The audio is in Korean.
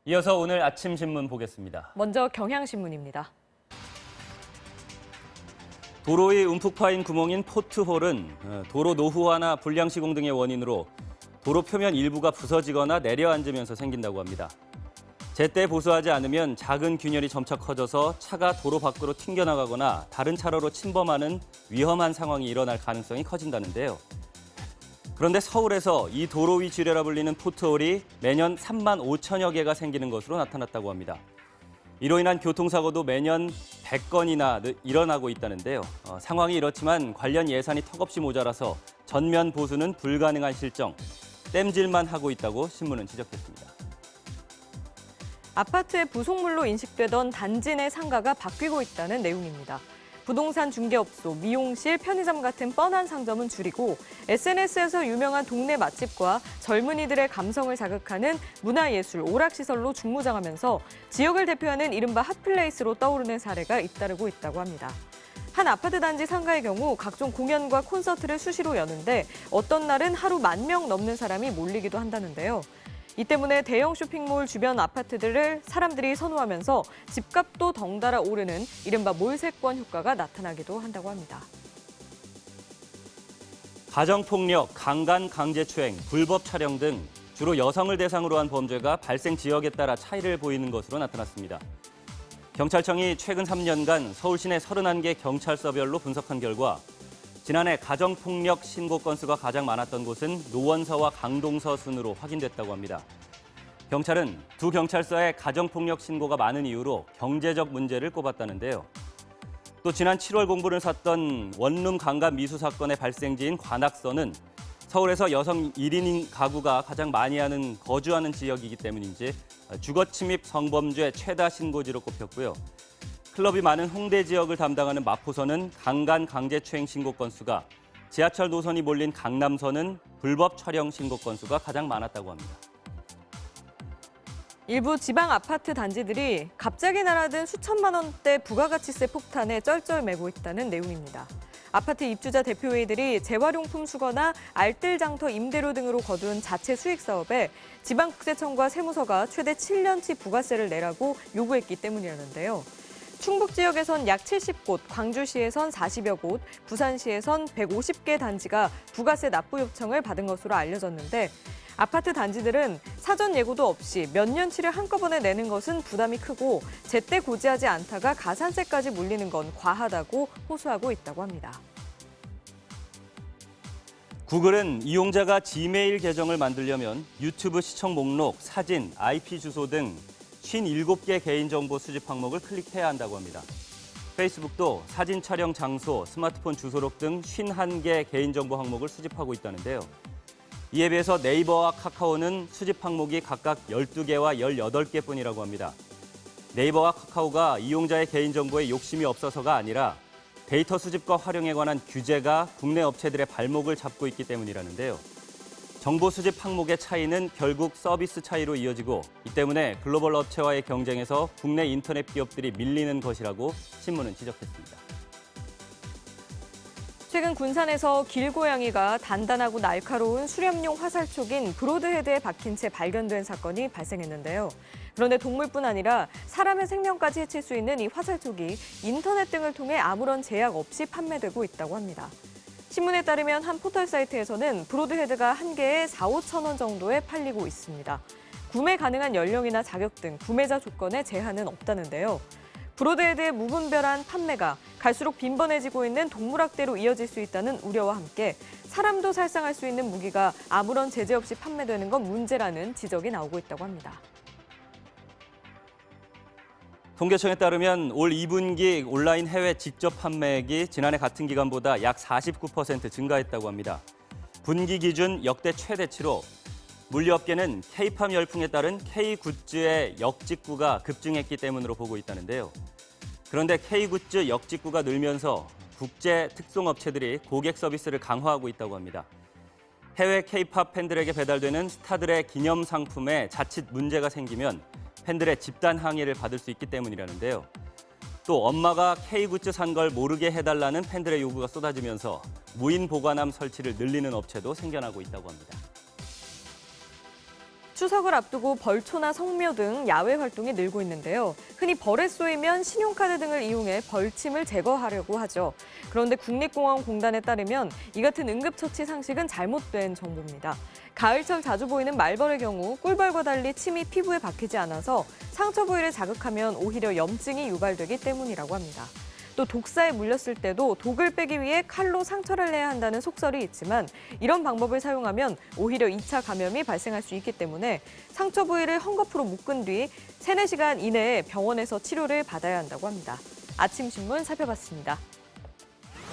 이어서 오늘 아침 신문 보겠습니다. 먼저 경향신문입니다. 도로의 움푹 파인 구멍인 포트홀은 도로 노후화나 불량 시공 등의 원인으로 도로 표면 일부가 부서지거나 내려앉으면서 생긴다고 합니다. 제때 보수하지 않으면 작은 균열이 점차 커져서 차가 도로 밖으로 튕겨나가거나 다른 차로로 침범하는 위험한 상황이 일어날 가능성이 커진다는데요. 그런데 서울에서 이 도로 위 지뢰라 불리는 포트홀이 매년 3만 5천여 개가 생기는 것으로 나타났다고 합니다. 이로 인한 교통사고도 매년 100건이나 일어나고 있다는데요. 상황이 이렇지만 관련 예산이 턱없이 모자라서 전면 보수는 불가능한 실정, 땜질만 하고 있다고 신문은 지적했습니다. 아파트의 부속물로 인식되던 단지 내 상가가 바뀌고 있다는 내용입니다. 부동산 중개업소, 미용실, 편의점 같은 뻔한 상점은 줄이고 SNS에서 유명한 동네 맛집과 젊은이들의 감성을 자극하는 문화예술, 오락시설로 중무장하면서 지역을 대표하는 이른바 핫플레이스로 떠오르는 사례가 잇따르고 있다고 합니다. 한 아파트 단지 상가의 경우 각종 공연과 콘서트를 수시로 여는데 어떤 날은 하루 10,000명 넘는 사람이 몰리기도 한다는데요. 이 때문에 대형 쇼핑몰 주변 아파트들을 사람들이 선호하면서 집값도 덩달아 오르는 이른바 몰세권 효과가 나타나기도 한다고 합니다. 가정폭력, 강간, 강제추행, 불법 촬영 등 주로 여성을 대상으로 한 범죄가 발생 지역에 따라 차이를 보이는 것으로 나타났습니다. 경찰청이 최근 3년간 서울 시내 31개 경찰서별로 분석한 결과 지난해 가정폭력 신고 건수가 가장 많았던 곳은 노원서와 강동서 순으로 확인됐다고 합니다. 경찰은 두 경찰서의 가정폭력 신고가 많은 이유로 경제적 문제를 꼽았다는데요. 또 지난 7월 공분을 샀던 원룸 강간 미수 사건의 발생지인 관악서는 서울에서 여성 1인 가구가 가장 많이 거주하는 지역이기 때문인지 주거침입 성범죄 최다 신고지로 꼽혔고요. 클럽이 많은 홍대 지역을 담당하는 마포서는 강간 강제추행 신고 건수가, 지하철 노선이 몰린 강남서는 불법 촬영 신고 건수가 가장 많았다고 합니다. 일부 지방 아파트 단지들이 갑자기 날아든 수천만 원대 부가가치세 폭탄에 쩔쩔매고 있다는 내용입니다. 아파트 입주자 대표회의들이 재활용품 수거나 알뜰장터 임대료 등으로 거둔 자체 수익 사업에 지방국세청과 세무서가 최대 7년치 부가세를 내라고 요구했기 때문이라는데요. 충북 지역에선 약 70곳, 광주시에선 40여 곳, 부산시에선 150개 단지가 부가세 납부 요청을 받은 것으로 알려졌는데 아파트 단지들은 사전 예고도 없이 몇 년치를 한꺼번에 내는 것은 부담이 크고 제때 고지하지 않다가 가산세까지 물리는 건 과하다고 호소하고 있다고 합니다. 구글은 이용자가 지메일 계정을 만들려면 유튜브 시청 목록, 사진, IP 주소 등 57개 개인정보 수집 항목을 클릭해야 한다고 합니다. 페이스북도 사진 촬영 장소, 스마트폰 주소록 등 51개 개인정보 항목을 수집하고 있다는데요. 이에 비해서 네이버와 카카오는 수집 항목이 각각 12개와 18개뿐이라고 합니다. 네이버와 카카오가 이용자의 개인정보에 욕심이 없어서가 아니라 데이터 수집과 활용에 관한 규제가 국내 업체들의 발목을 잡고 있기 때문이라는데요. 정보 수집 항목의 차이는 결국 서비스 차이로 이어지고 이 때문에 글로벌 업체와의 경쟁에서 국내 인터넷 기업들이 밀리는 것이라고 신문은 지적했습니다. 최근 군산에서 길고양이가 단단하고 날카로운 수렵용 화살촉인 브로드헤드에 박힌 채 발견된 사건이 발생했는데요. 그런데 동물뿐 아니라 사람의 생명까지 해칠 수 있는 이 화살촉이 인터넷 등을 통해 아무런 제약 없이 판매되고 있다고 합니다. 신문에 따르면 한 포털 사이트에서는 브로드헤드가 한 개에 4~5천 원 정도에 팔리고 있습니다. 구매 가능한 연령이나 자격 등 구매자 조건에 제한은 없다는데요. 브로드헤드의 무분별한 판매가 갈수록 빈번해지고 있는 동물학대로 이어질 수 있다는 우려와 함께 사람도 살상할 수 있는 무기가 아무런 제재 없이 판매되는 건 문제라는 지적이 나오고 있다고 합니다. 통계청에 따르면 올 2분기 온라인 해외 직접 판매액이 지난해 같은 기간보다 약 49% 증가했다고 합니다. 분기 기준 역대 최대치로 물류업계는 K-팝 열풍에 따른 K-굿즈의 역직구가 급증했기 때문으로 보고 있다는데요. 그런데 K-굿즈 역직구가 늘면서 국제 특송업체들이 고객 서비스를 강화하고 있다고 합니다. 해외 K-팝 팬들에게 배달되는 스타들의 기념 상품에 자칫 문제가 생기면 팬들의 집단 항의를 받을 수 있기 때문이라는데요. 또 엄마가 K-굿즈 산 걸 모르게 해달라는 팬들의 요구가 쏟아지면서 무인 보관함 설치를 늘리는 업체도 생겨나고 있다고 합니다. 추석을 앞두고 벌초나 성묘 등 야외 활동이 늘고 있는데요. 흔히 벌에 쏘이면 신용카드 등을 이용해 벌침을 제거하려고 하죠. 그런데 국립공원공단에 따르면 이 같은 응급처치 상식은 잘못된 정보입니다. 가을철 자주 보이는 말벌의 경우 꿀벌과 달리 침이 피부에 박히지 않아서 상처 부위를 자극하면 오히려 염증이 유발되기 때문이라고 합니다. 또 독사에 물렸을 때도 독을 빼기 위해 칼로 상처를 내야 한다는 속설이 있지만 이런 방법을 사용하면 오히려 2차 감염이 발생할 수 있기 때문에 상처 부위를 헝겊으로 묶은 뒤 3-4시간 이내에 병원에서 치료를 받아야 한다고 합니다. 아침 신문 살펴봤습니다.